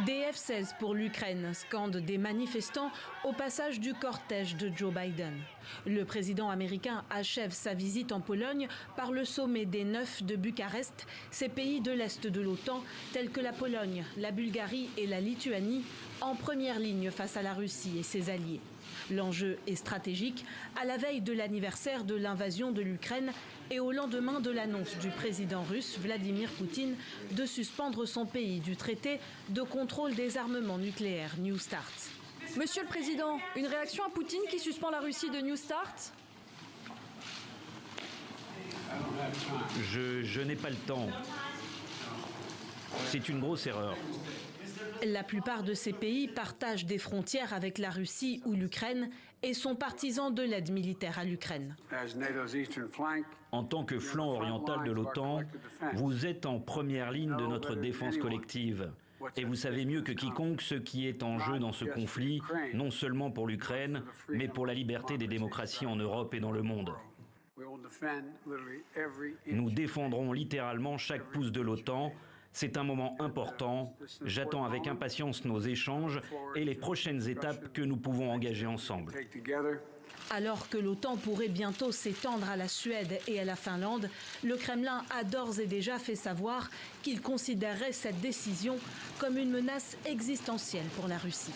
Des F-16 pour l'Ukraine, scandent des manifestants au passage du cortège de Joe Biden. Le président américain achève sa visite en Pologne par le sommet des 9 de Bucarest. Ces pays de l'Est de l'OTAN, tels que la Pologne, la Bulgarie et la Lituanie, en première ligne face à la Russie et ses alliés. L'enjeu est stratégique à la veille de l'anniversaire de l'invasion de l'Ukraine et au lendemain de l'annonce du président russe Vladimir Poutine de suspendre son pays du traité de contrôle des armements nucléaires New START. Monsieur le Président, une réaction à Poutine qui suspend la Russie de New START ? Je n'ai pas le temps. C'est une grosse erreur. La plupart de ces pays partagent des frontières avec la Russie ou l'Ukraine et sont partisans de l'aide militaire à l'Ukraine. En tant que flanc oriental de l'OTAN, vous êtes en première ligne de notre défense collective. Et vous savez mieux que quiconque ce qui est en jeu dans ce conflit, non seulement pour l'Ukraine, mais pour la liberté des démocraties en Europe et dans le monde. Nous défendrons littéralement chaque pouce de l'OTAN. C'est un moment important. J'attends avec impatience nos échanges et les prochaines étapes que nous pouvons engager ensemble. Alors que l'OTAN pourrait bientôt s'étendre à la Suède et à la Finlande, le Kremlin a d'ores et déjà fait savoir qu'il considérerait cette décision comme une menace existentielle pour la Russie.